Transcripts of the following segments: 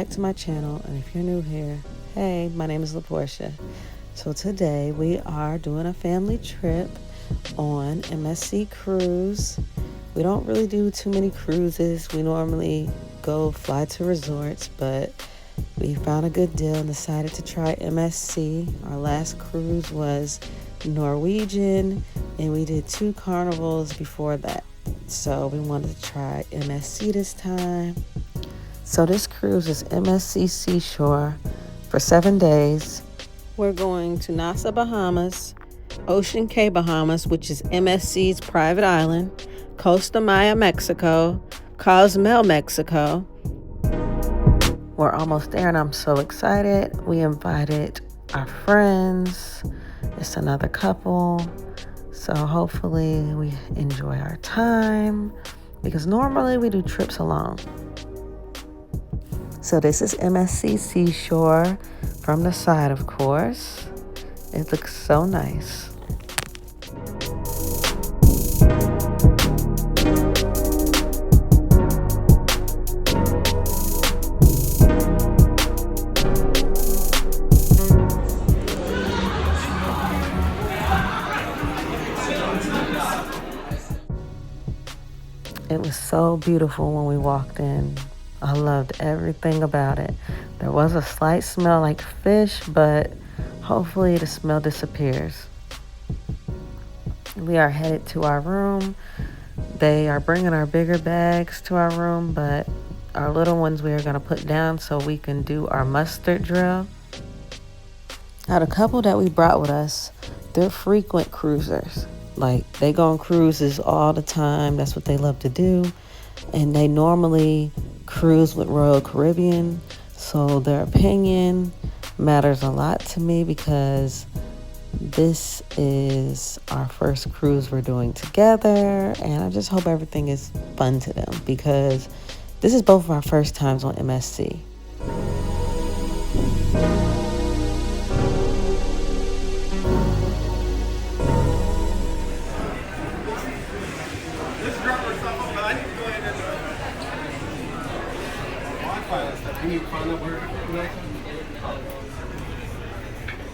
back to my channel, and if you're new here, hey, my name is LaPortia. So today we are doing a family trip on MSC Cruise. We don't really do too many cruises. We normally go fly to resorts, but we found a good deal and decided to try MSC. Our last cruise was Norwegian, and we did 2 carnivals before that. So we wanted to try MSC this time. So this cruise is MSC Seashore for 7 days. We're going to Nassau, Bahamas, Ocean Cay, Bahamas, which is MSC's private island, Costa Maya, Mexico, Cozumel, Mexico. We're almost there and I'm so excited. We invited our friends. It's another couple. So hopefully we enjoy our time because normally we do trips alone. So this is MSC Seashore from the side, of course. It looks so nice. It was so beautiful when we walked in. I loved everything about it. There was a slight smell like fish, but hopefully the smell disappears. We are headed to our room. They are bringing our bigger bags to our room, but our little ones we are going to put down so we can do our mustard drill. Now, the couple that we brought with us, they're frequent cruisers. Like, they go on cruises all the time. That's what they love to do. And they normally cruise with Royal Caribbean. So their opinion matters a lot to me because this is our first cruise we're doing together. And I just hope everything is fun to them because this is both of our first times on MSC.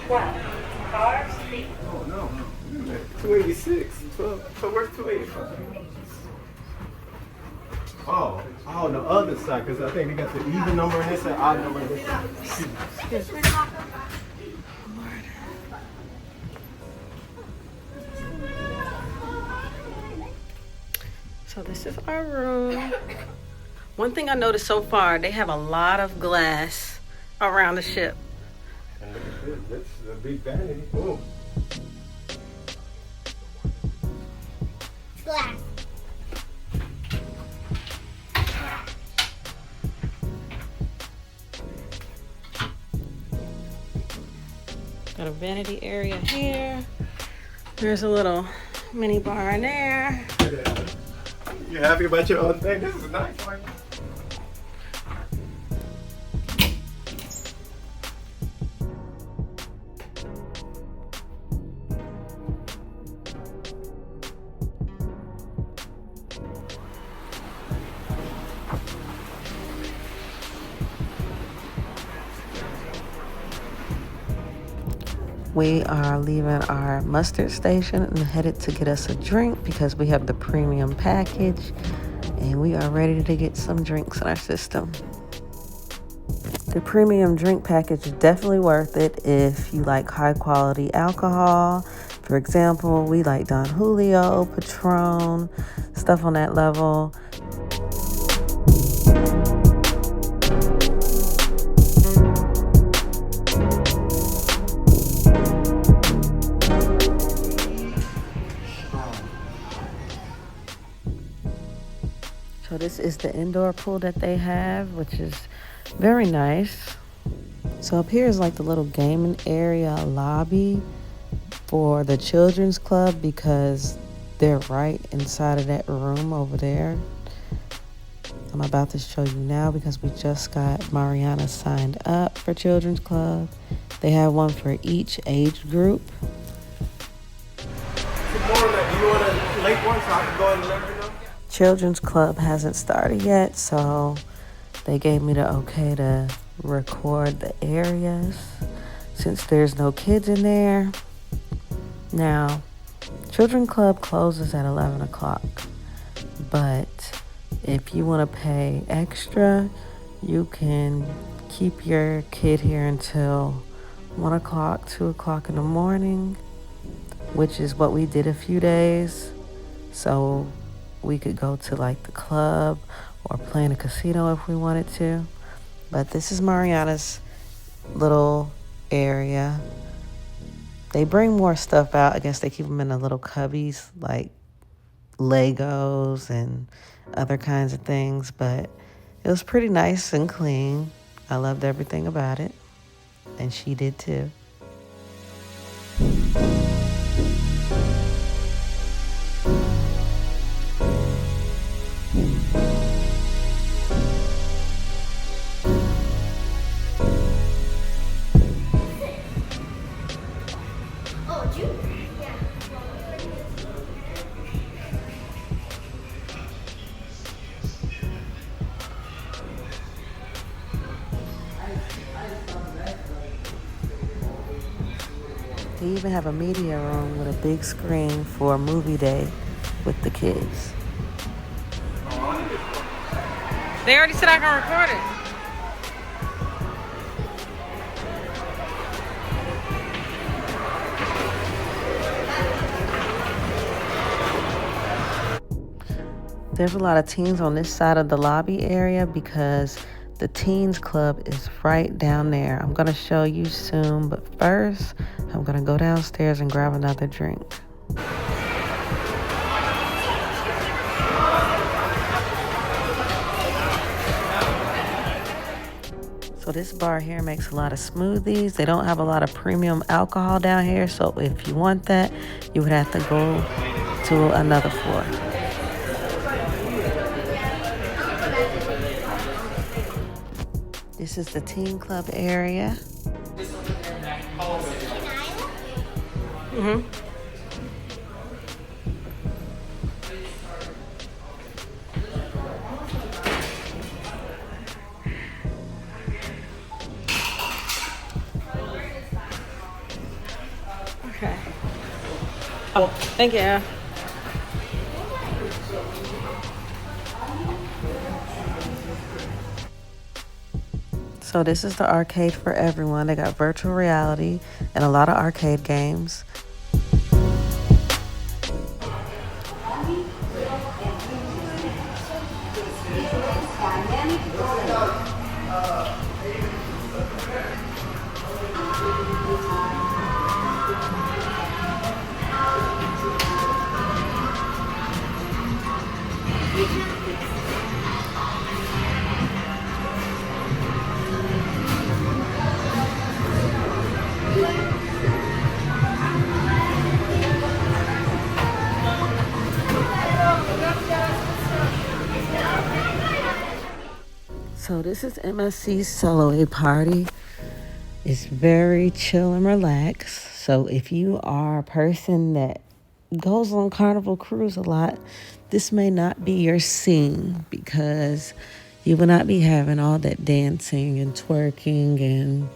What? Cars? Oh, no. 286. So where's 285? Oh, the other side, because I think they got the even number in this and odd number in this side. Excuse me. So this is our room. One thing I noticed so far, they have a lot of glass around the ship. And look at this. That's a big vanity. Boom. Glass. Got a vanity area here. There's a little mini bar in there. Yeah. You happy about your own thing? This is nice. We are leaving our mustard station and headed to get us a drink because we have the premium package and we are ready to get some drinks in our system. The premium drink package is definitely worth it if you like high quality alcohol. For example, we like Don Julio, Patron, stuff on that level. So this is the indoor pool that they have, which is very nice. So up here is like the little gaming area lobby for the children's club because they're right inside of that room over there. I'm about to show you now because we just got Mariana signed up for children's club. They have one for each age group. Tomorrow night, do you want a late one so I can go and let her know? Children's club hasn't started yet, so They gave me the okay to record the areas since there's no kids in there. Now, Children's Club closes at 11 o'clock, but if you want to pay extra, you can keep your kid here until 1 o'clock, 2 o'clock in the morning, which is what we did a few days. So we could go to like the club or play in a casino if we wanted to. But this is Mariana's little area. They bring more stuff out. I guess they keep them in the little cubbies, like Legos and other kinds of things. But it was pretty nice and clean. I loved everything about it. And she did too. They even have a media room with a big screen for a movie day with the kids. They already said I can record it. There's a lot of teens on this side of the lobby area because the teens club is right down there. I'm gonna show you soon, but first I'm gonna go downstairs and grab another drink. So this bar here makes a lot of smoothies. They don't have a lot of premium alcohol down here, so if you want that, you would have to go to another floor. This is the teen club area. Mm-hmm. Okay. Oh, thank you. So this is the arcade for everyone. They got virtual reality and a lot of arcade games. So this is MSC's solo party. It's very chill and relaxed. So if you are a person that goes on Carnival Cruise a lot, this may not be your scene because you will not be having all that dancing and twerking and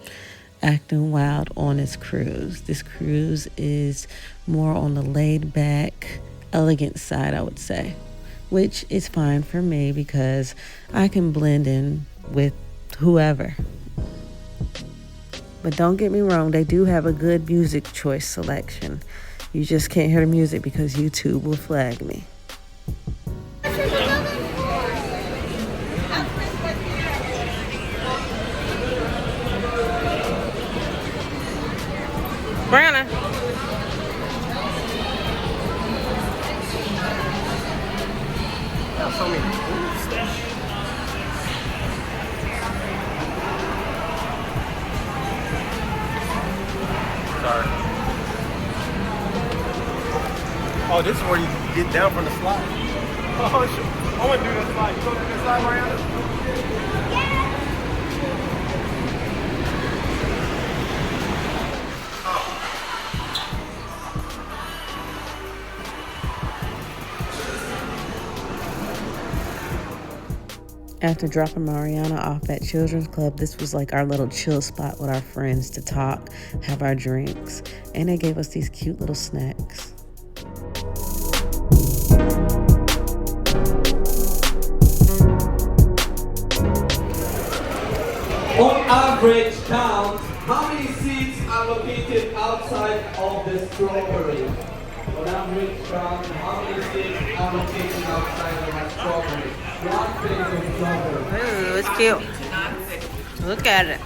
acting wild on this cruise. This cruise is more on the laid back, elegant side, I would say, which is fine for me because I can blend in with whoever. But don't get me wrong, they do have a good music choice selection. You just can't hear the music because YouTube will flag me. Brianna. So many. Sorry. Oh, this is where you get down from the slide. Oh, shit. I want to do that slide. You go to the slide, Mariana? After dropping Mariana off at Children's Club, this was like our little chill spot with our friends to talk, have our drinks, and they gave us these cute little snacks. On average count, how many seats are located outside of the strawberry? On average count, how many seats are located outside of the strawberry? One plate of strawberry. Ooh, it's cute. Look at it.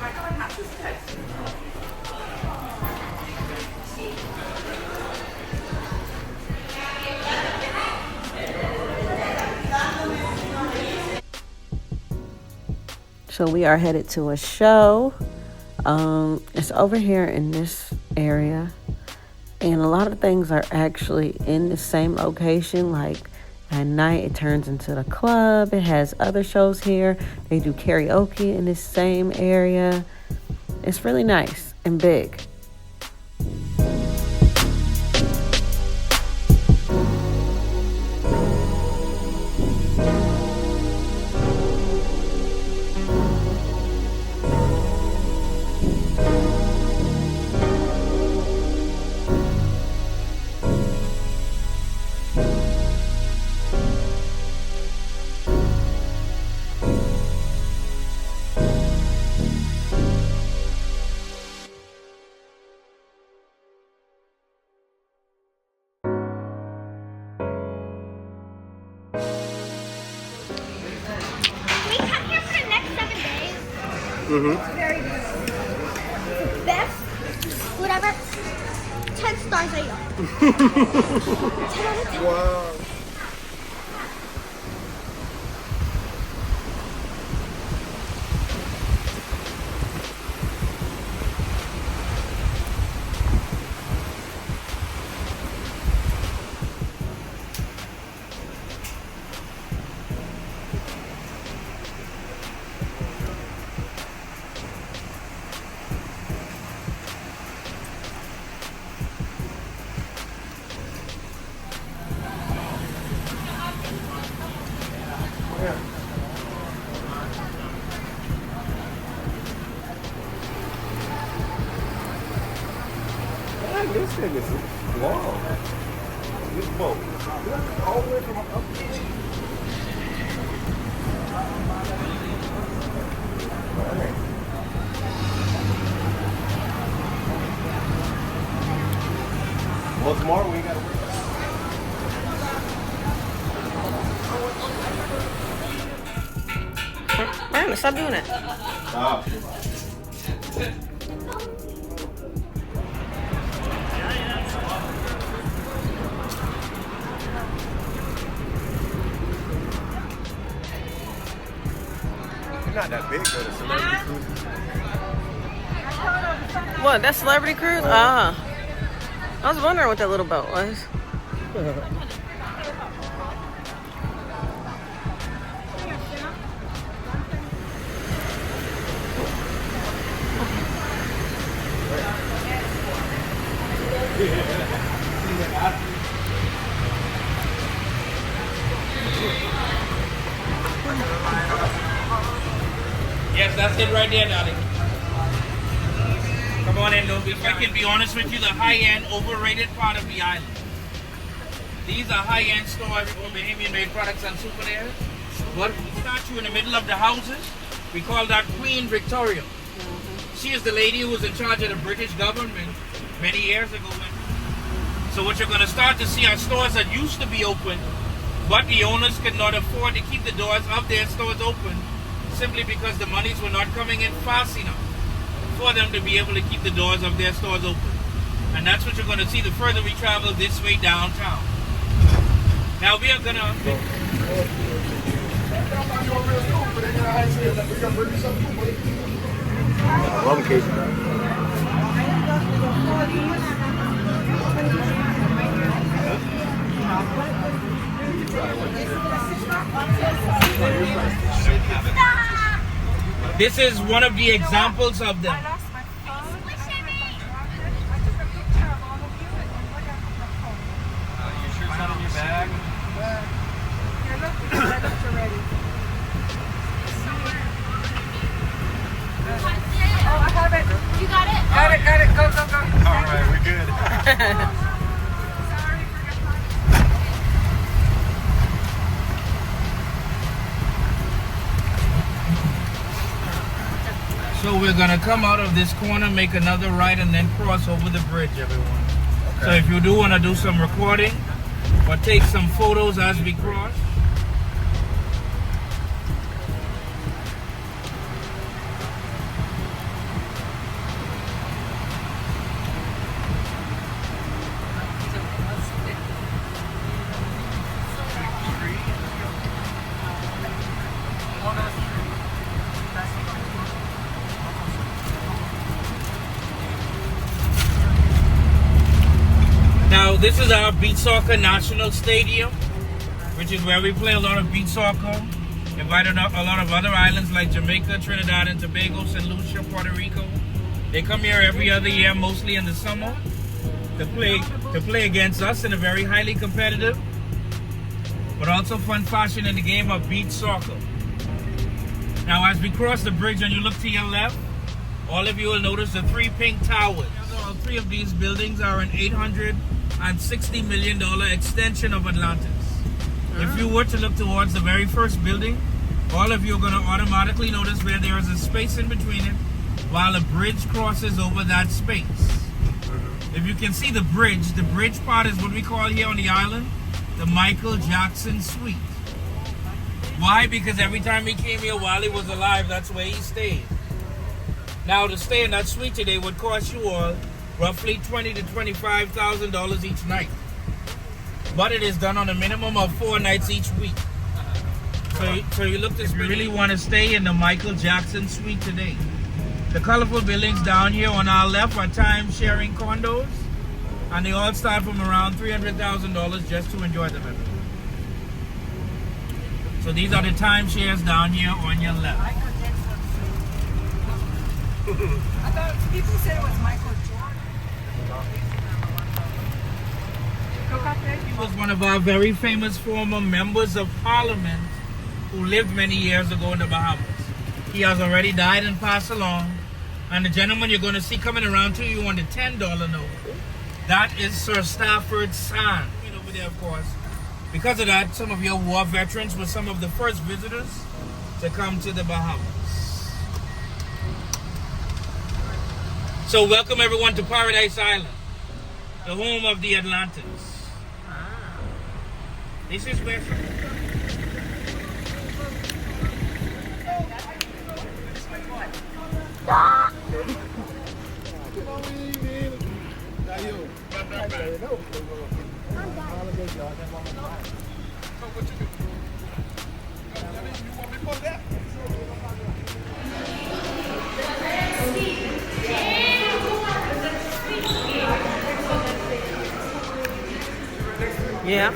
So we are headed to a show. It's over here in this area. And a lot of things are actually in the same location. Like at night, it turns into the club. It has other shows here. They do karaoke in this same area. It's really nice and big. We come here for the next 7 days. It's very good. The best, whatever, 10 stars a year. 10 out of 10. Wow. This thing is long. This boat. All the way from up here. Well, tomorrow we gotta work. Miranda, stop doing it. Stop. Not that big, though. The Celebrity Cruise. What, that Celebrity Cruise? Ah. I was wondering what that little boat was. Yes, that's it right there, darling. Come on in, though. If I can be honest with you, the high-end, overrated part of the island. These are high-end stores for Bahamian-made products and souvenirs. What statue in the middle of the houses, we call that Queen Victoria. She is the lady who was in charge of the British government many years ago. So what you're going to start to see are stores that used to be open, but the owners could not afford to keep the doors of their stores open simply because the monies were not coming in fast enough for them to be able to keep the doors of their stores open. And that's what you're going to see the further we travel this way downtown. Now we are going to... Rum cake. This is one of the examples of them. Your shirt's not in your bag? Got it. Go. All right, we're good. So we're gonna come out of this corner, make another right, and then cross over the bridge, everyone. So if you do want to do some recording or take some photos as we cross. Now, this is our beach soccer national stadium, which is where we play a lot of beach soccer. Invited a lot of other islands like Jamaica, Trinidad and Tobago, St. Lucia, Puerto Rico. They come here every other year, mostly in the summer, to play against us in a very highly competitive, but also fun fashion in the game of beach soccer. Now, as we cross the bridge and you look to your left, all of you will notice the 3 pink towers. All 3 of these buildings are an $860 million extension of Atlantis. If you were to look towards the very first building, all of you are going to automatically notice where there is a space in between it while a bridge crosses over that space. If you can see the bridge part is what we call here on the island the Michael Jackson Suite. Why? Because every time he came here while he was alive, that's where he stayed. Now, to stay in that suite today would cost you all roughly $20,000 to $25,000 each night. But it is done on a minimum of 4 nights each week. So you look if you really want to stay in the Michael Jackson Suite today. The colorful buildings down here on our left are time-sharing condos, and they all start from around $300,000 just to enjoy them. So these are the timeshares down here on your left. I thought people said it was Michael Jordan. He was one of our very famous former members of parliament who lived many years ago in the Bahamas. He has already died and passed along. And the gentleman you're going to see coming around to you on the $10 note, that is Sir Stafford Sand. Over there, of course. Because of that, some of your war veterans were some of the first visitors to come to the Bahamas. So welcome everyone to Paradise Island, the home of the Atlantis. This is where... Yeah.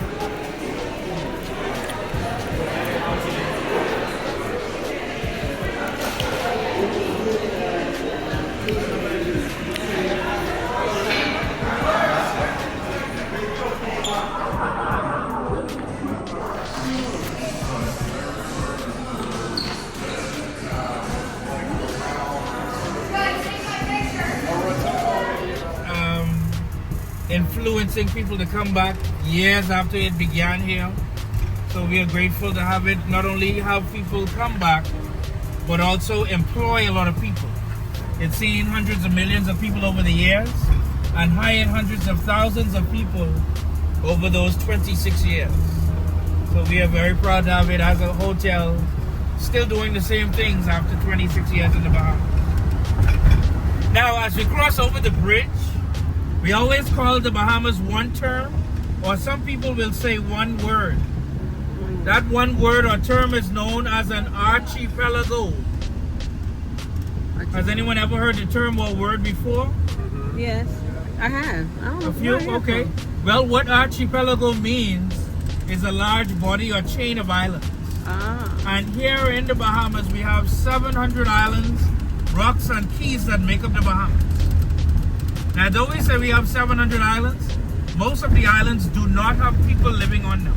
Influencing people to come back years after it began here. So we are grateful to have it not only have people come back, but also employ a lot of people. It's seen hundreds of millions of people over the years and hired hundreds of thousands of people over those 26 years. So we are very proud to have it as a hotel, still doing the same things after 26 years in the Bahamas. Now, as we cross over the bridge, we always call the Bahamas one term, or some people will say one word. That one word or term is known as an archipelago. Has anyone ever heard the term or word before? Yes, I have. I don't know. A few? Okay. Well, what archipelago means is a large body or chain of islands. And here in the Bahamas, we have 700 islands, rocks, and keys that make up the Bahamas. Now, though we say we have 700 islands, most of the islands do not have people living on them.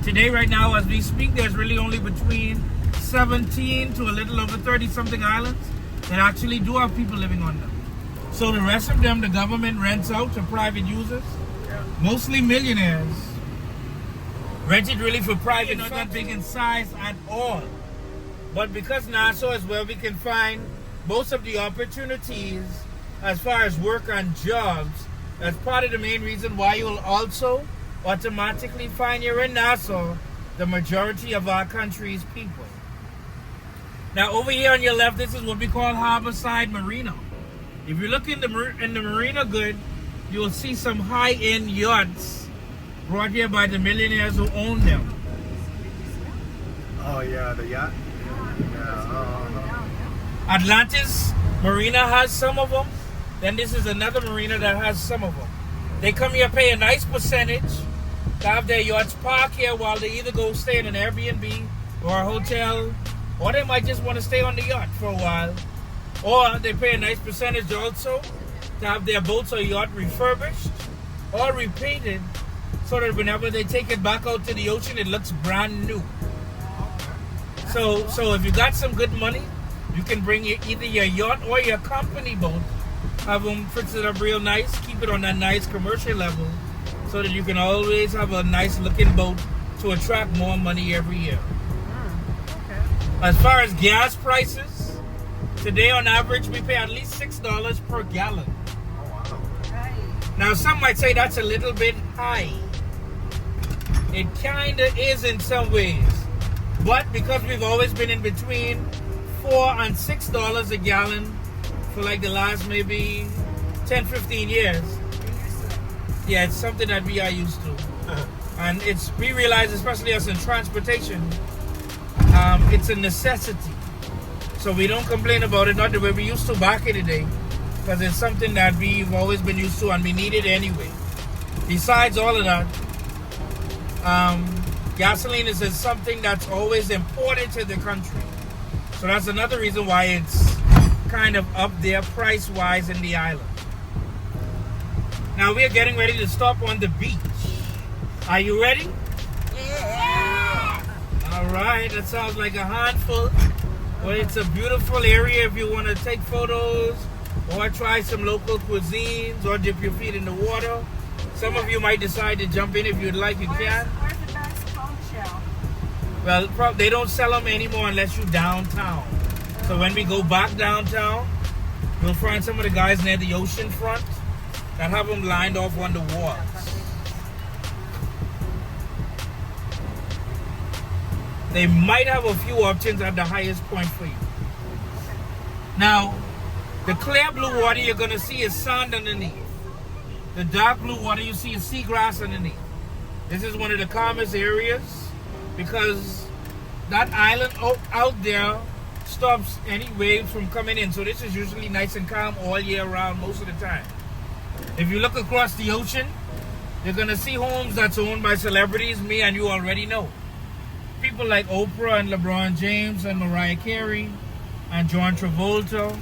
Today, right now, as we speak, there's really only between 17 to a little over 30-something islands that actually do have people living on them. So the rest of them, the government rents out to private users, mostly millionaires. Rented really for private, not that big in size at all. But because Nassau is where we can find most of the opportunities as far as work and jobs, that's part of the main reason why you'll also automatically find you're in Nassau, the majority of our country's people. Now over here on your left, this is what we call Harborside Marina. If you look in the marina good, you will see some high-end yachts brought here by the millionaires who own them. Oh yeah, the yacht. Yeah. Atlantis Marina has some of them. Then this is another marina that has some of them. They come here, pay a nice percentage to have their yachts parked here while they either go stay in an Airbnb or a hotel, or they might just want to stay on the yacht for a while. Or they pay a nice percentage also to have their boats or yacht refurbished or repainted so that whenever they take it back out to the ocean, it looks brand new. So if you got some good money, you can bring either your yacht or your company boat, have them fix it up real nice, keep it on that nice commercial level so that you can always have a nice looking boat to attract more money every year. As far as gas prices, today on average we pay at least $6 per gallon. Now some might say that's a little bit high. It kinda is in some ways. But because we've always been in between $4 and $6 a gallon for like the last maybe 10, 15 years. Yeah, it's something that we are used to. And we realize, especially us in transportation, it's a necessity. So we don't complain about it, not the way we used to back in the day, because it's something that we've always been used to and we need it anyway. Besides all of that, gasoline is something that's always important to the country. So that's another reason why it's kind of up there price-wise in the island. Now we're getting ready to stop on the beach. Are you ready? Yeah! Alright, that sounds like a handful. Well, it's a beautiful area if you want to take photos or try some local cuisines or dip your feet in the water. Some of you might decide to jump in if you'd like, you can. Where's the best cone shell? Well, they don't sell them anymore unless you're downtown. So when we go back downtown, you'll find some of the guys near the ocean front that have them lined off on the walls. They might have a few options at the highest point for you. Now, the clear blue water you're going to see is sand underneath. The dark blue water you see is seagrass underneath. This is one of the calmest areas because that island out there stops any waves from coming in. So this is usually nice and calm all year round most of the time. If you look across the ocean, you're going to see homes that's owned by celebrities me and you already know. People like Oprah and LeBron James and Mariah Carey and John Travolta,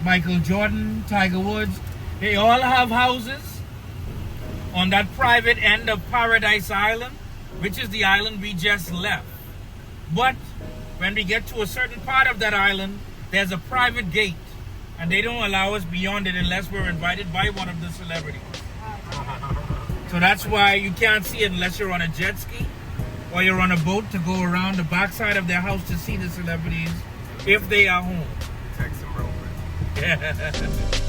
Michael Jordan, Tiger Woods. They all have houses on that private end of Paradise Island, which is the island we just left. But when we get to a certain part of that island, there's a private gate, and they don't allow us beyond it unless we're invited by one of the celebrities. So that's why you can't see it unless you're on a jet ski or you're on a boat to go around the backside of their house to see the celebrities if they are home. Text them real quick.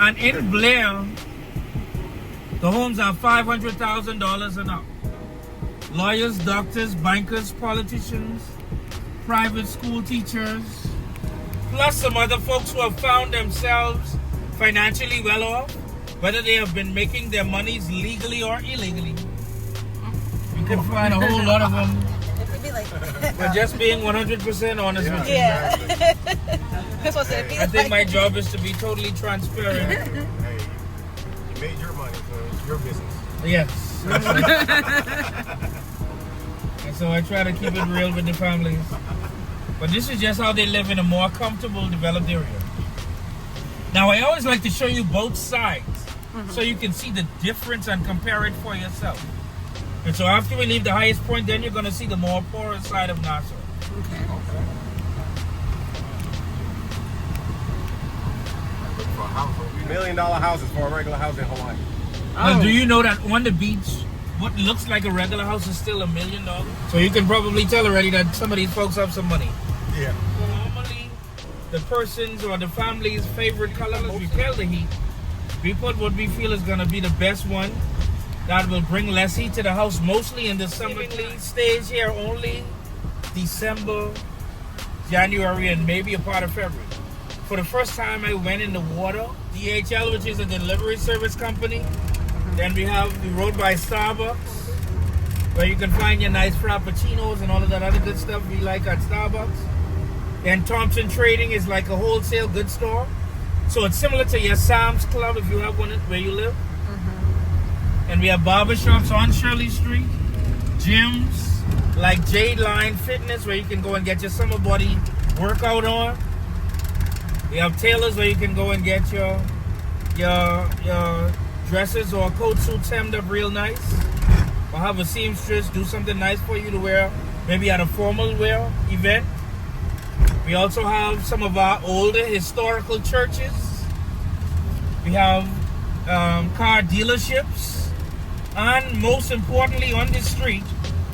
And in Blair, the homes are $500,000 and up. Lawyers, doctors, bankers, politicians, private school teachers, plus some other folks who have found themselves financially well off, whether they have been making their monies legally or illegally. You can find a whole lot of them. But just being 100% honest with you. Yeah. That's what I said. I think my job is to be totally transparent. Hey, you made your money, so it's your business. Yes. And so I try to keep it real with the families. But this is just how they live in a more comfortable, developed area. Now, I always like to show you both sides so you can see the difference and compare it for yourself. And so after we leave the highest point, then you're going to see the more poorer side of Nassau. Okay. For a house, $1 million houses for a regular house in Hawaii. Well, do you know that on the beach, what looks like a regular house is still $1 million? So you can probably tell already that some of these folks have some money. Yeah. Normally, the person's or the family's favorite color is repel the heat. We put what we feel is going to be the best one that will bring less heat to the house, mostly in the summer. Stays here only December, January, and maybe a part of February. For the first time, I went in the water. DHL, which is a delivery service company. Then we rode by Starbucks, where you can find your nice frappuccinos and all of that other good stuff we like at Starbucks. Then Thompson Trading is like a wholesale goods store. So it's similar to your Sam's Club if you have one where you live. And we have barbershops on Shirley Street, gyms like Jade Line Fitness where you can go and get your summer body workout on. We have tailors where you can go and get your dresses or coat suits hemmed up real nice. Or have a seamstress do something nice for you to wear, maybe at a formal wear event. We also have some of our older historical churches. We have car dealerships. And most importantly on this street,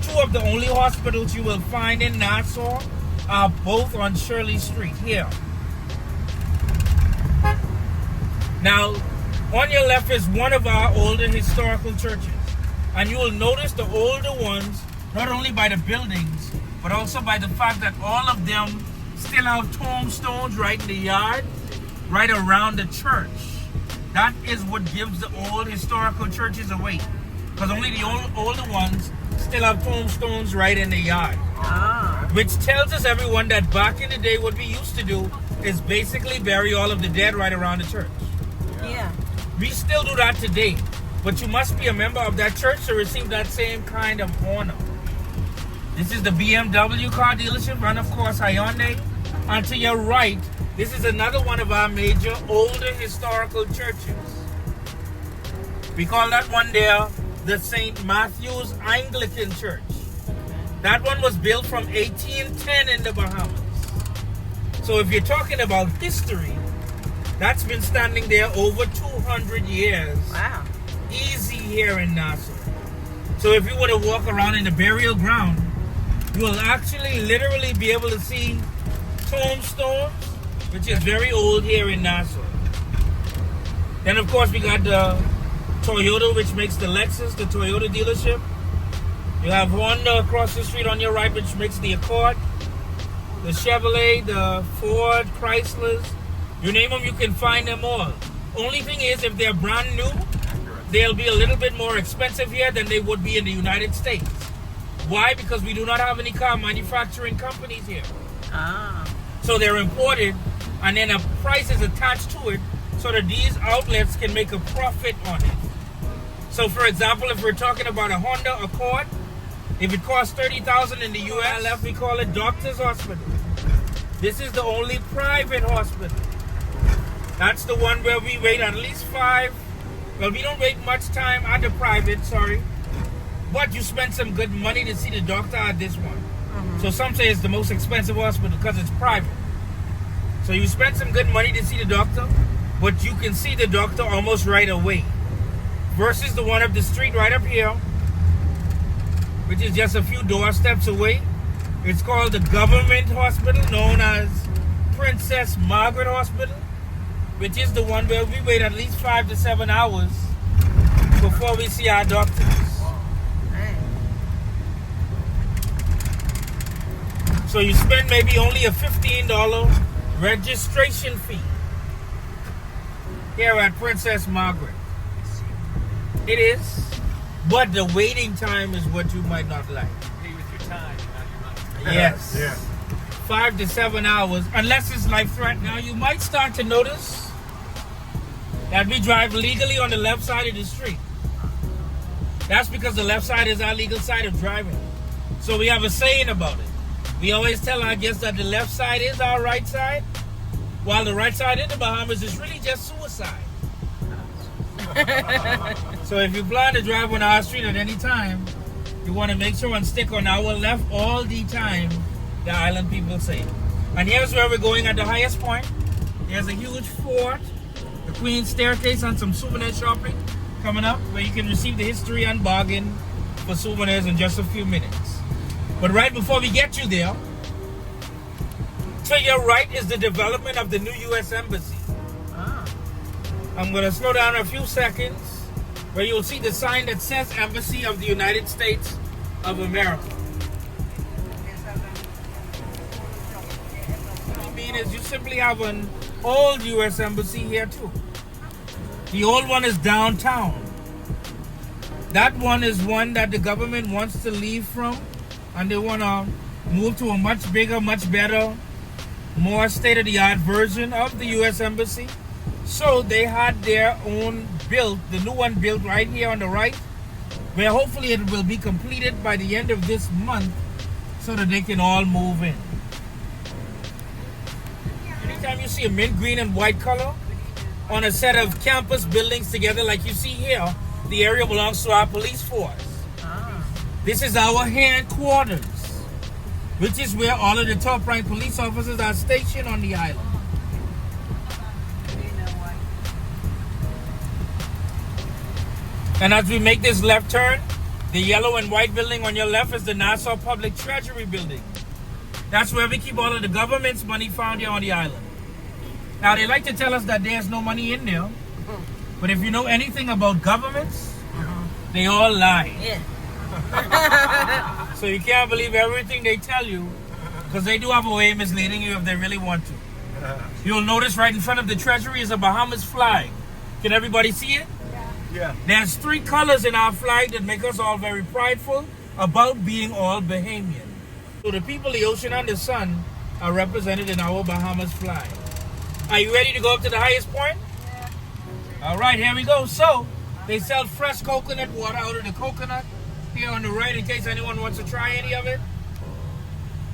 two of the only hospitals you will find in Nassau are both on Shirley Street here. Now, on your left is one of our older historical churches. And you will notice the older ones, not only by the buildings, but also by the fact that all of them still have tombstones right in the yard, right around the church. That is what gives the old historical churches away. Because only the older ones still have tombstones right in the yard. Which tells us, everyone, that back in the day, what we used to do is basically bury all of the dead right around the church. Yeah. We still do that today. But you must be a member of that church to receive that same kind of honor. This is the BMW car dealership, and of course Hyundai. And to your right, this is another one of our major older historical churches. We call that one there the St. Matthew's Anglican Church. That one was built from 1810 in the Bahamas. So if you're talking about history, that's been standing there over 200 years. Wow. Easy here in Nassau. So if you were to walk around in the burial ground, you will actually literally be able to see tombstones, which is very old here in Nassau. Then of course we got the Toyota, which makes the Lexus, the Toyota dealership. You have Honda across the street on your right, which makes the Accord. The Chevrolet, the Ford, Chryslers, you name them, you can find them all. Only thing is, if they're brand new, they'll be a little bit more expensive here than they would be in the United States. Why? Because we do not have any car manufacturing companies here. So they're imported, and then a price is attached to it so that these outlets can make a profit on it. So for example, if we're talking about a Honda Accord, if it costs $30,000 in the US, we call it Doctor's Hospital. This is the only private hospital. That's the one where we wait at least we don't wait much time at the private, but you spend some good money to see the doctor at this one. So some say it's the most expensive hospital because it's private. So you spend some good money to see the doctor, but you can see the doctor almost right away. Versus the one up the street right up here, which is just a few doorsteps away. It's called the government hospital, known as Princess Margaret Hospital, which is the one where we wait at least 5 to 7 hours before we see our doctors. So you spend maybe only a $15 registration fee here at Princess Margaret. It is, but the waiting time is what you might not like. Pay with your time, not your money. Yes. Yeah. 5 to 7 hours, unless it's life-threatening. Now you might start to notice that we drive legally on the left side of the street. That's because the left side is our legal side of driving. So we have a saying about it. We always tell our guests that the left side is our right side, while the right side in the Bahamas is really just suicide. So if you plan to drive on our street at any time, you want to make sure and stick on our left all the time, the island people say. And here's where we're going at the highest point. There's a huge fort, the Queen's Staircase, and some souvenir shopping coming up where you can receive the history and bargain for souvenirs in just a few minutes. But right before we get you there, to your right is the development of the new U.S. Embassy. I'm going to slow down a few seconds where you'll see the sign that says Embassy of the United States of America. What I mean is you simply have an old U.S. Embassy here too. The old one is downtown. That one is one that the government wants to leave from, and they want to move to a much bigger, much better, more state-of-the-art version of the U.S. Embassy. So they had their own built, the new one built right here on the right, where hopefully it will be completed by the end of this month so that they can all move in. Anytime you see a mint green and white color on a set of campus buildings together like you see here, the area belongs to our police force. This is our headquarters, which is where all of the top-ranked police officers are stationed on the island. And as we make this left turn, the yellow and white building on your left is the Nassau Public Treasury Building. That's where we keep all of the government's money found here on the island. Now, they like to tell us that there's no money in there, but if you know anything about governments, they all lie. Yeah. So you can't believe everything they tell you, because they do have a way of misleading you if they really want to. You'll notice right in front of the Treasury is a Bahamas flag. Can everybody see it? Yeah. There's 3 colors in our flag that make us all very prideful about being all Bahamian. So the people, the ocean, and the sun are represented in our Bahamas flag. Are you ready to go up to the highest point? Yeah. All right, here we go. So they sell fresh coconut water out of the coconut here on the right in case anyone wants to try any of it.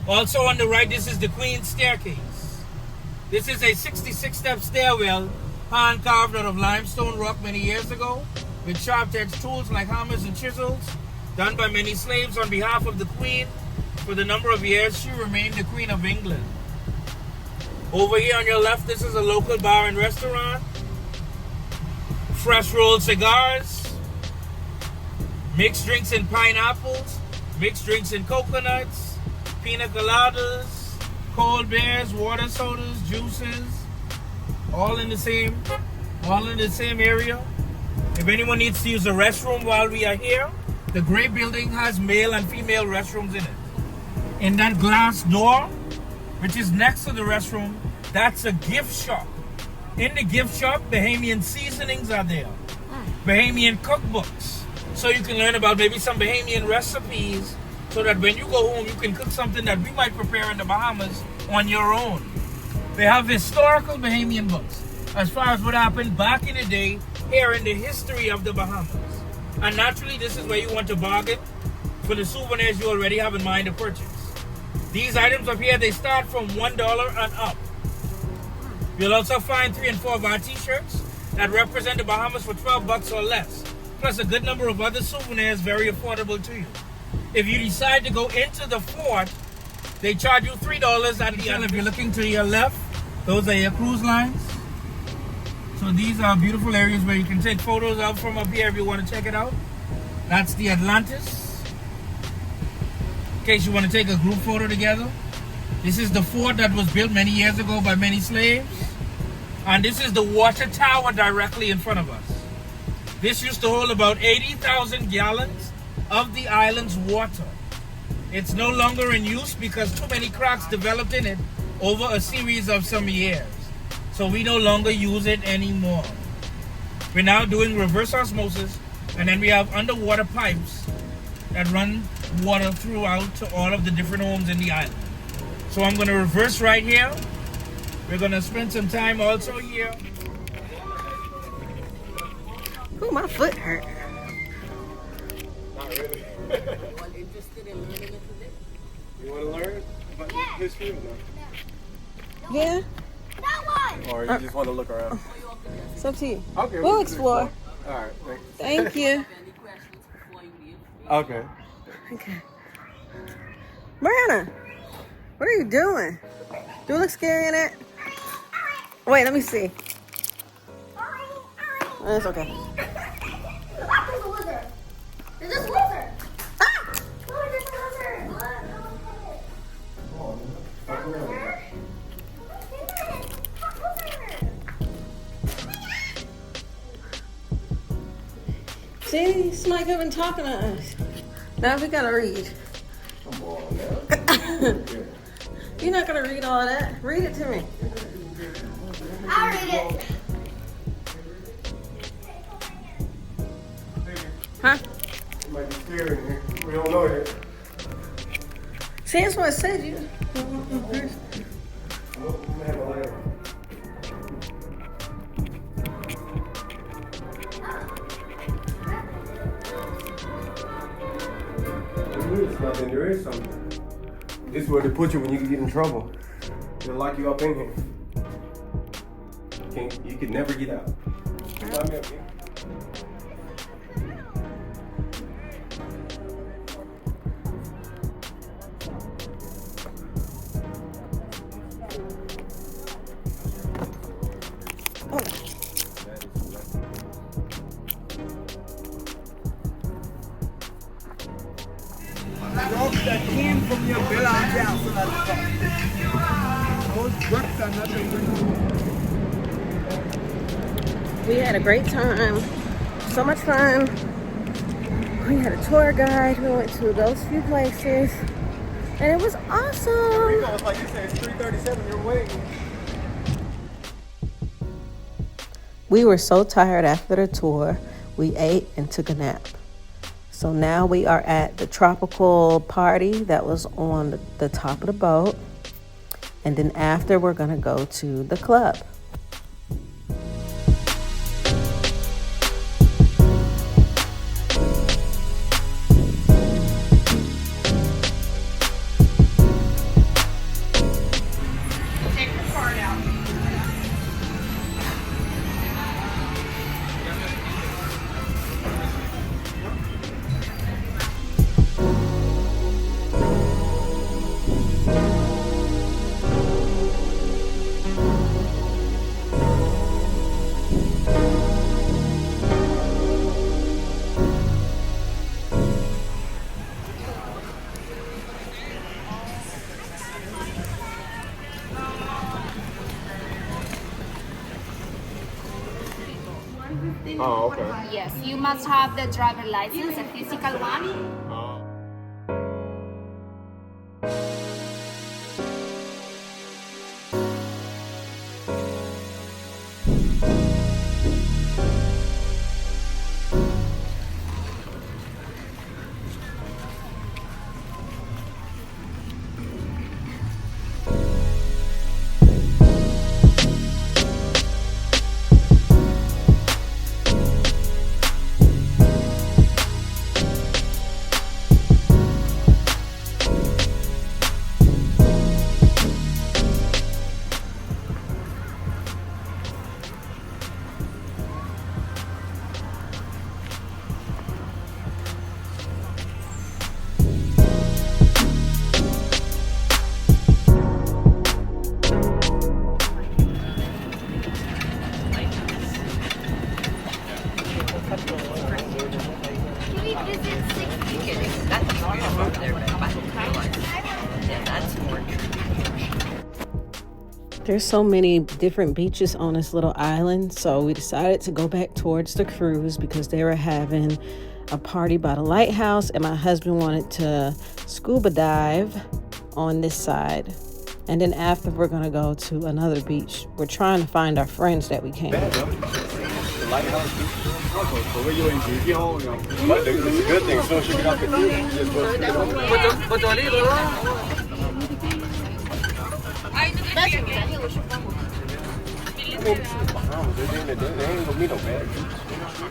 Also on the right, this is the Queen's Staircase. This is a 66-step stairwell hand-carved out of limestone rock many years ago with sharp-edged tools like hammers and chisels, done by many slaves on behalf of the Queen. For the number of years she remained the Queen of England. Over here on your left, this is a local bar and restaurant. Fresh rolled cigars, mixed drinks in pineapples, mixed drinks in coconuts, pina coladas, cold beers, water sodas, juices, all in the same area. If anyone needs to use the restroom while we are here, the gray building has male and female restrooms in it. In that glass door, which is next to the restroom, that's a gift shop. In the gift shop, Bahamian seasonings are there. Bahamian cookbooks. So you can learn about maybe some Bahamian recipes so that when you go home, you can cook something that we might prepare in the Bahamas on your own. They have historical Bahamian books as far as what happened back in the day here in the history of the Bahamas. And naturally, this is where you want to bargain for the souvenirs you already have in mind to purchase. These items up here, they start from $1 and up. You'll also find 3 and 4 of our t-shirts that represent the Bahamas for $12 or less, plus a good number of other souvenirs very affordable to you. If you decide to go into the fort, they charge you $3 at the end. If you're looking to your left, those are your cruise lines. So these are beautiful areas where you can take photos of from up here if you want to check it out. That's the Atlantis. In case you want to take a group photo together. This is the fort that was built many years ago by many slaves. And this is the water tower directly in front of us. This used to hold about 80,000 gallons of the island's water. It's no longer in use because too many cracks developed in it over a series of some years. So we no longer use it anymore. We're now doing reverse osmosis, and then we have underwater pipes that run water throughout to all of the different homes in the island. So I'm going to reverse right here. We're going to spend some time also here. Ooh, my foot hurt. Not really. You want to learn about history or no? Yeah, That one! Or you just want to look around? it's up to you. Okay. We'll can explore. All right. Thanks. Thank you. Okay. Okay. Brianna, what are you doing? Do it look scary in it? Wait, let me see. That's okay. Ah, there's a lizard. There's this lizard. Ah! Oh, there's a lizard. See, somebody could have been talking to us. Now we gotta read. Come on now. You're not gonna read all that. Read it to me. I'll read it. Huh? It might be scary in here. We don't know yet. See, that's what I said. You. Nope, we have a ladder. It's nothing. There is something. This is where they put you when you get in trouble. They'll lock you up in here. You can never get out. Climb me up here. We had a great time. So much fun. We had a tour guide. We went to those few places. And it was awesome. It's like you said, it's 3:37, you're waiting. We were so tired after the tour, we ate and took a nap. So now we are at the tropical party that was on the top of the boat. And then after, we're gonna go to the club. Take the card out. Oh, okay. Yes, you must have the driver license, a physical one. There's so many different beaches on this little island, so we decided to go back towards the cruise because they were having a party by the lighthouse, and my husband wanted to scuba dive on this side. And then after, we're gonna go to another beach. We're trying to find our friends that we came with. The lighthouse beach. So where you in Cozumel? But it's a good thing. So you get up and just go straight over. Bahamas, they ain't gonna be no bad beach. See,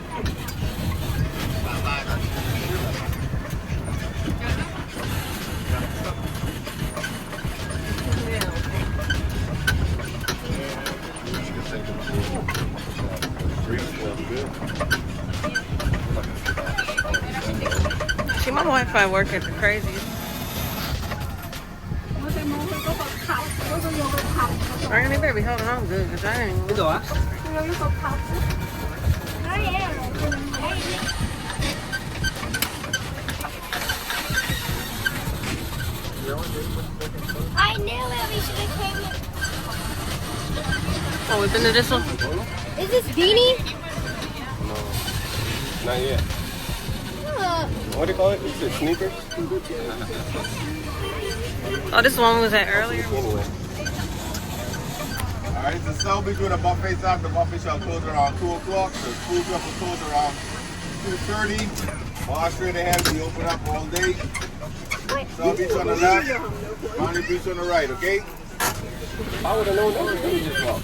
my Wi-Fi working crazy. Alright, they better be holding on good, because I ain't even... I knew it. We should have came here. Oh, we've been to this one? Is this beanie? No, not yet. What do you call it? Is it sneakers? Oh, this one was at earlier? Anyway. Alright, so Nassau between the buffet time, the buffet shall close around 2 o'clock. The food truck will close around 2:30. Australia hands we open up all day. South Beach on the left, Boundary Beach on the right, okay? I would have known that was just walk.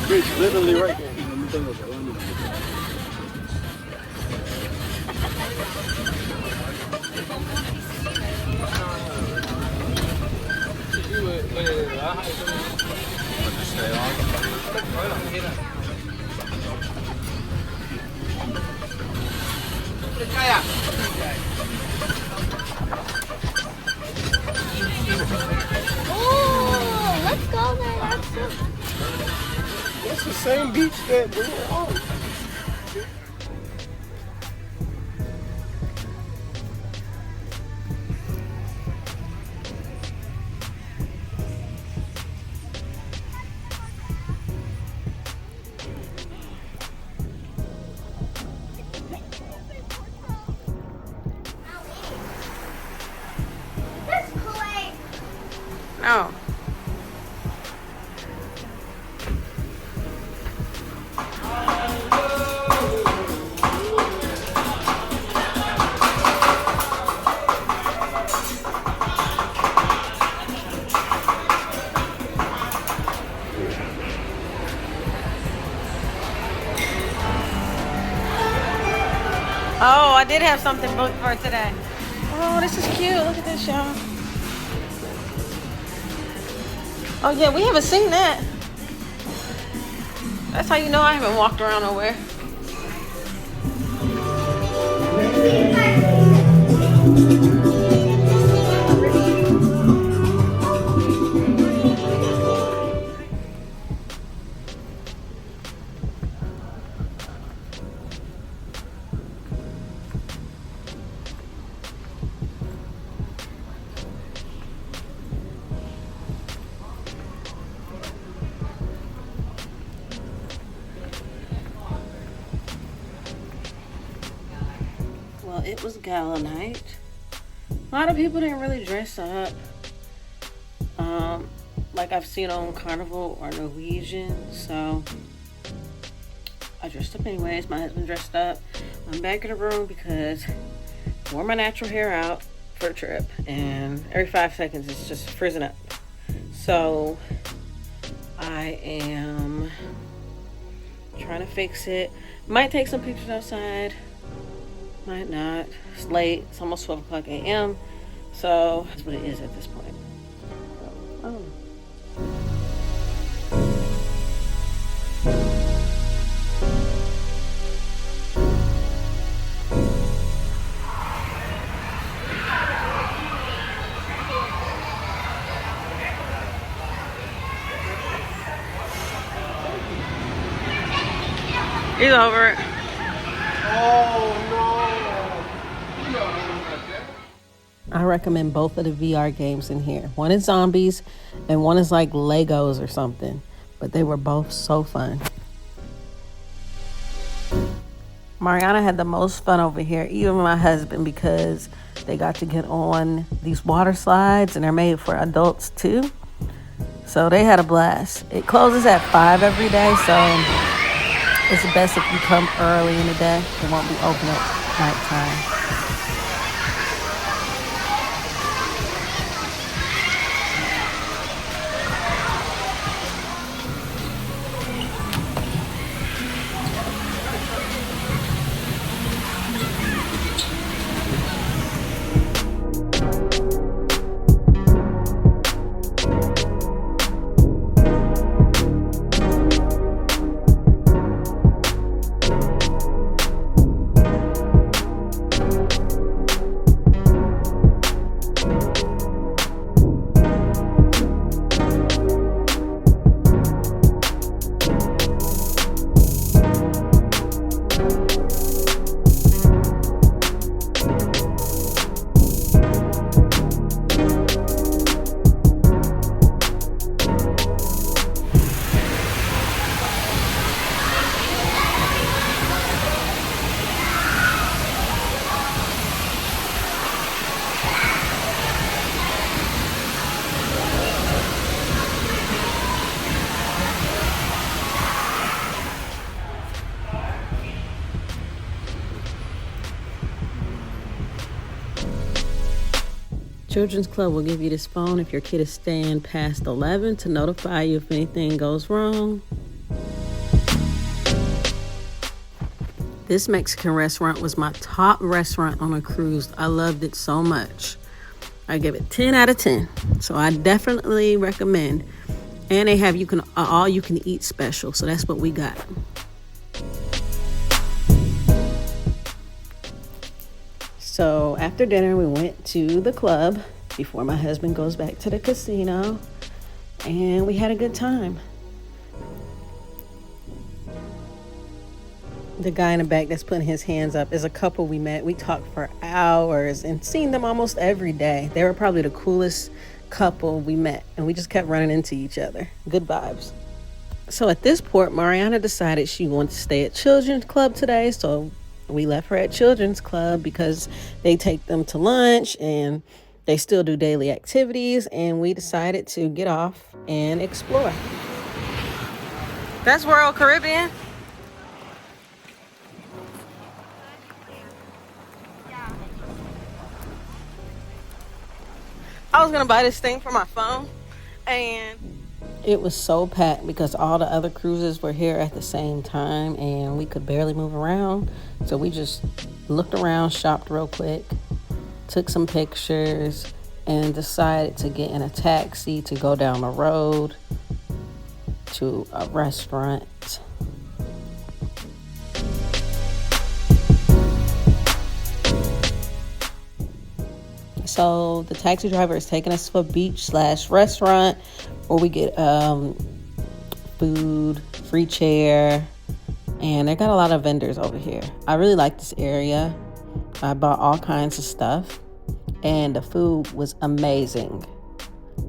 Bridge literally right there. Oh, let's go there. It's the same beach that we were on. That's clay. No. Oh, I did have something booked for today. Oh, this is cute. Look at this, y'all. Oh, yeah, we haven't seen that. That's how you know I haven't walked around nowhere. Well, it was gala night. A lot of people didn't really dress up like I've seen on Carnival or Norwegian, so I dressed up anyways. My husband dressed up. I'm back in the room because I wore my natural hair out for a trip, and every 5 seconds it's just frizzing up. So I am trying to fix it. Might take some pictures outside, might not. It's late. It's almost 12 o'clock a.m. So that's what it is at this point. Oh. He's over it. I recommend both of the VR games in here. One is zombies and one is like Legos or something. But they were both so fun. Mariana had the most fun over here, even my husband, because they got to get on these water slides and they're made for adults too. So they had a blast. It closes at 5 every day, so it's best if you come early in the day. It won't be open at nighttime. Children's Club will give you this phone if your kid is staying past 11 to notify you if anything goes wrong. This Mexican restaurant was my top restaurant on a cruise. I loved it so much. I give it 10 out of 10. So I definitely recommend. And they have all you can eat special. So that's what we got. So after dinner, we went to the club before my husband goes back to the casino. And we had a good time. The guy in the back that's putting his hands up is a couple we met. We talked for hours and seen them almost every day. They were probably the coolest couple we met, and we just kept running into each other. Good vibes. So at this port, Mariana decided she wanted to stay at Children's Club today, so we left her at Children's Club because they take them to lunch and they still do daily activities, and we decided to get off and explore. That's Royal Caribbean. I was gonna buy this thing for my phone, and it was so packed because all the other cruises were here at the same time and we could barely move around. So we just looked around, shopped real quick, took some pictures, and decided to get in a taxi to go down the road to a restaurant. So the taxi driver is taking us to a beach/restaurant where we get food, free chair, and they got a lot of vendors over here. I really like this area. I bought all kinds of stuff, and the food was amazing.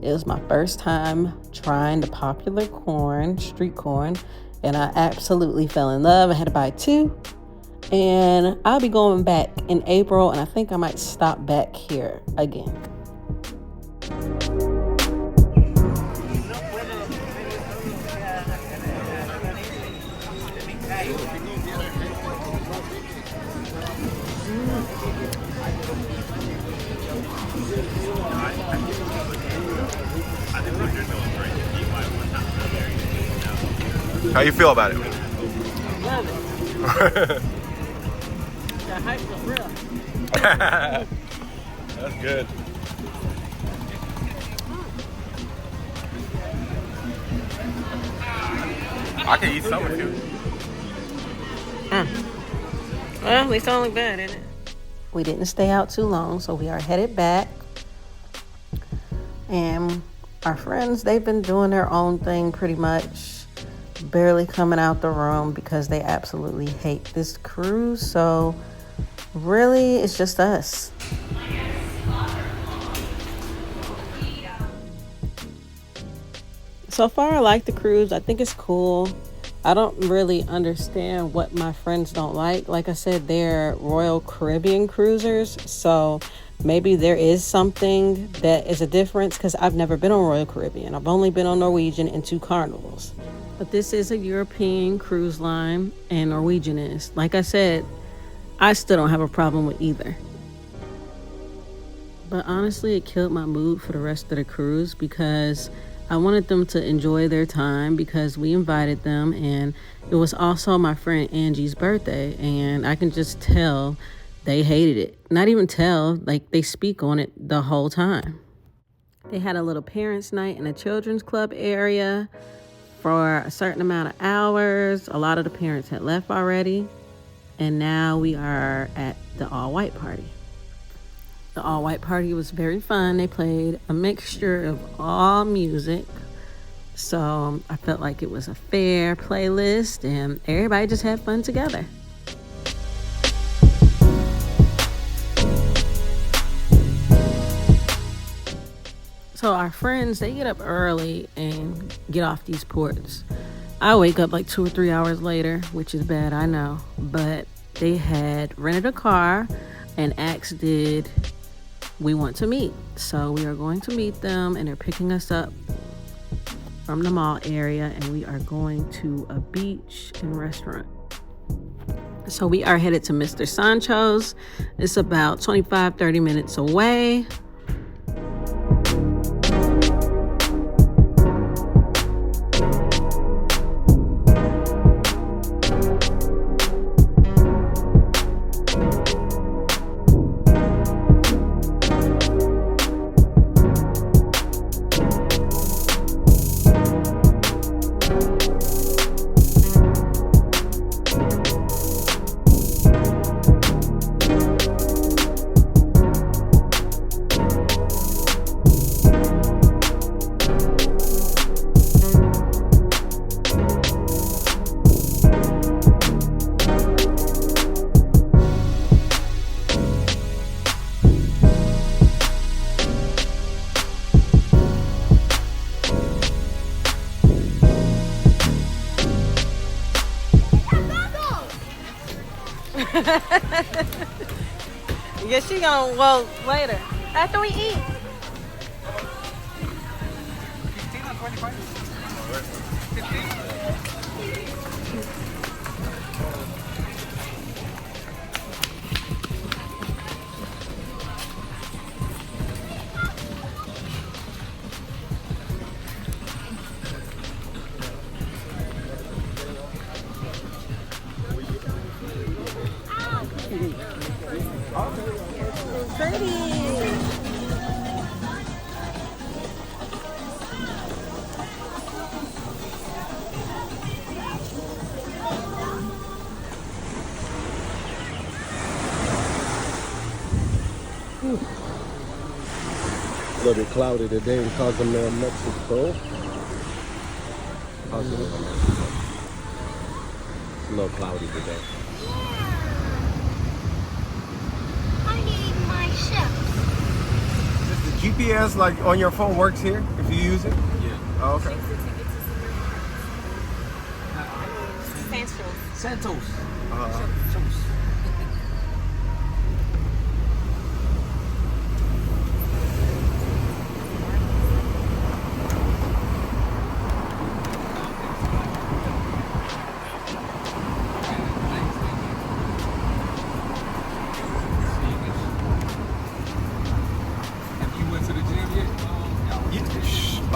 It was my first time trying the popular corn, street corn, and I absolutely fell in love. I had to buy 2. And I'll be going back in April, and I think I might stop back here again. How you feel about it? Love it. The hype was real. That's good. I can eat some with you. Well, at least it don't look bad, isn't it? We didn't stay out too long, so we are headed back. And our friends, they've been doing their own thing pretty much. Barely coming out the room because they absolutely hate this cruise. So really, it's just us. So far, I like the cruise. I think it's cool. I don't really understand what my friends don't like. Like I said, they're Royal Caribbean cruisers. So maybe there is something that is a difference because I've never been on Royal Caribbean. I've only been on Norwegian and 2 Carnivals. But this is a European cruise line, and Norwegian is. Like I said, I still don't have a problem with either. But honestly, it killed my mood for the rest of the cruise because I wanted them to enjoy their time because we invited them, and it was also my friend Angie's birthday, and I can just tell they hated it. Not even tell, like they speak on it the whole time. They had a little parents' night in a children's club area for a certain amount of hours. A lot of the parents had left already, and now we are at the all-white party. The all-white party was very fun. They played a mixture of all music, so I felt like it was a fair playlist, and everybody just had fun together. So our friends, they get up early and get off these ports. I wake up like 2 or 3 hours later, which is bad, I know. But they had rented a car and asked did we want to meet. So we are going to meet them, and they're picking us up from the mall area, and we are going to a beach and restaurant. So we are headed to Mr. Sancho's. It's about 25-30 minutes away. Yeah, she gonna, well, later. After we eat. 15 or 25? 15? A little bit cloudy today in Cozumel, Mexico. Cozumel, Mexico. It's a little cloudy today. I need my ship. Does the GPS like on your phone works here if you use it? Yeah. Oh, okay. Santos.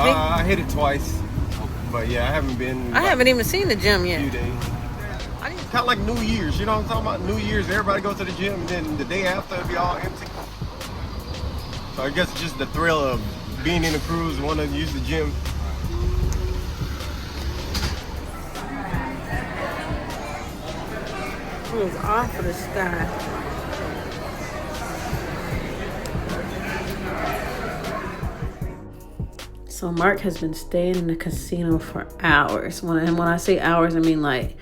I hit it twice, but yeah, I haven't been. I haven't even seen the gym yet. Few days. Kind of like New Year's, you know what I'm talking about? New Year's, everybody goes to the gym, and then the day after it'll be all empty. So I guess it's just the thrill of being in a cruise and wanting to use the gym. It was off of the sky. So Mark has been staying in the casino for hours. And when I say hours, I mean like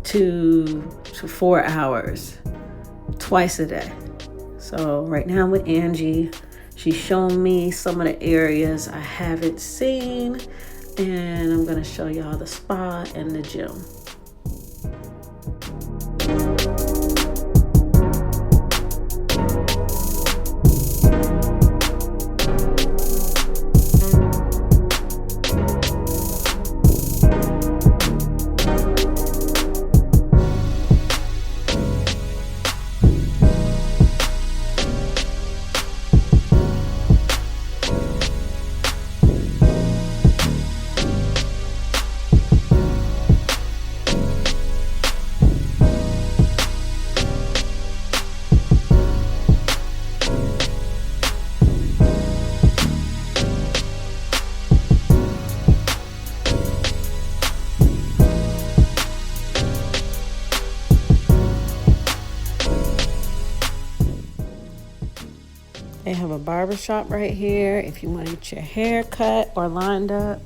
2 to 4 hours, twice a day. So right now I'm with Angie. She's showing me some of the areas I haven't seen, and I'm gonna show y'all the spa and the gym. They have a barber shop right here if you want to get your hair cut or lined up.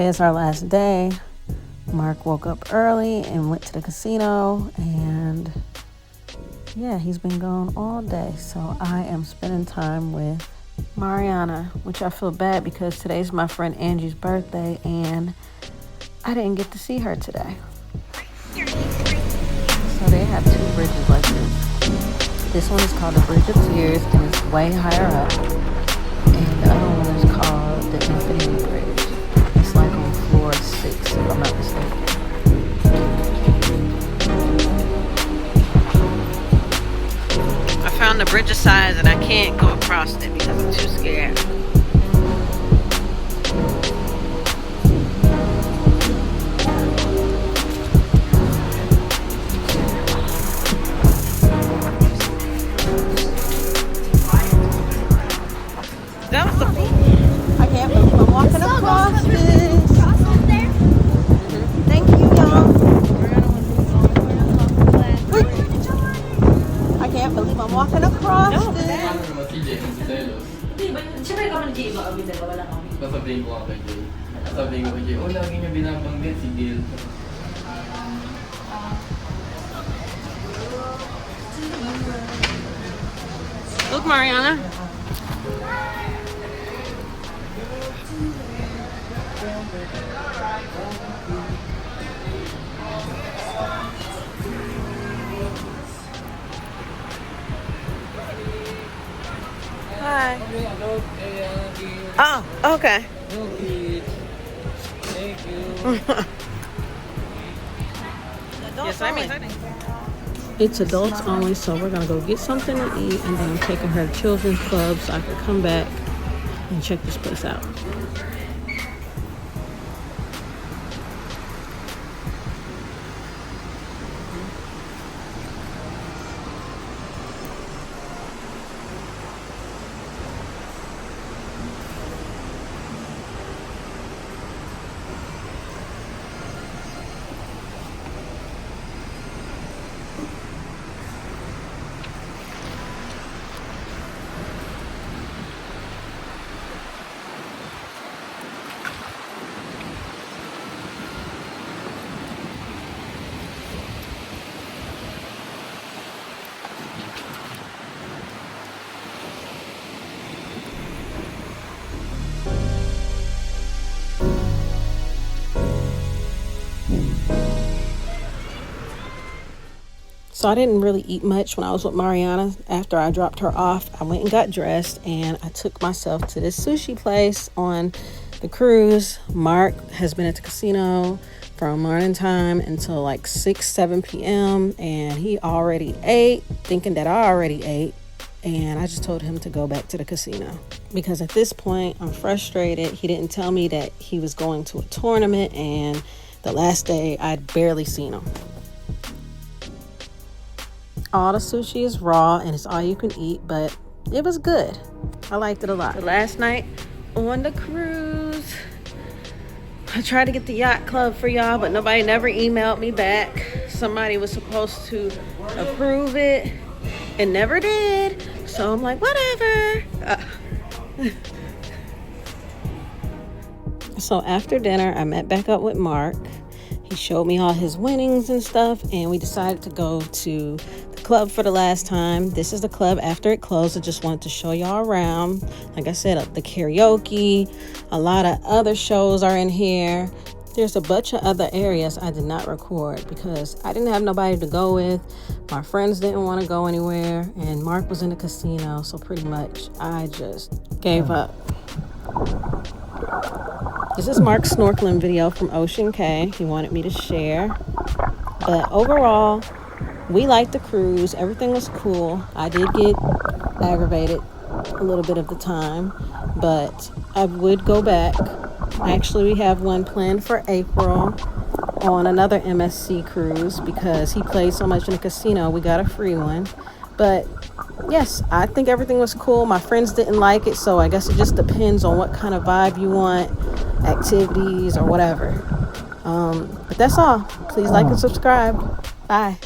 Today is our last day. Mark woke up early and went to the casino, and yeah, he's been gone all day. So I am spending time with Mariana, which I feel bad because today's my friend Angie's birthday and I didn't get to see her today. So they have two bridges like this. This one is called the Bridge of Tears and it's way higher up. And the other one is called the Infinity Bridge. It's like on floor 6, if I'm not mistaken. I found the bridge of size and I can't go across it because I'm too scared. That was the I can't believe I'm walking across this. Thank you, y'all. I can't believe I'm walking across this. Look, Mariana. Hi. Oh, okay. Thank you. Yes, I mean, it's adults only, so we're gonna go get something to eat, and then I'm taking her to children's club so I can come back and check this place out. So I didn't really eat much when I was with Mariana. After I dropped her off, I went and got dressed and I took myself to this sushi place on the cruise. Mark has been at the casino from morning time until like 6-7 p.m. and he already ate, thinking that I already ate. And I just told him to go back to the casino because at this point I'm frustrated. He didn't tell me that he was going to a tournament, and the last day I'd barely seen him. All the sushi is raw and it's all you can eat, but it was good. I liked it a lot. The last night on the cruise, I tried to get the yacht club for y'all, but nobody never emailed me back. Somebody was supposed to approve it and never did. So I'm like, whatever. So after dinner, I met back up with Mark. He showed me all his winnings and stuff, and we decided to go to the club for the last time. This is the club after it closed. I just wanted to show y'all around. Like I said, the karaoke, a lot of other shows are in here. There's a bunch of other areas I did not record because I didn't have nobody to go with. My friends didn't want to go anywhere, and Mark was in the casino, so pretty much I just gave up. This is Mark's snorkeling video from Ocean Cay. He wanted me to share. But overall, we liked the cruise. Everything was cool. I did get aggravated a little bit of the time, but I would go back. Actually, we have one planned for April on another MSC cruise because he played so much in the casino. We got a free one. But yes, I think everything was cool. My friends didn't like it, so I guess it just depends on what kind of vibe you want, activities or whatever. But that's all. Please like and subscribe. Bye.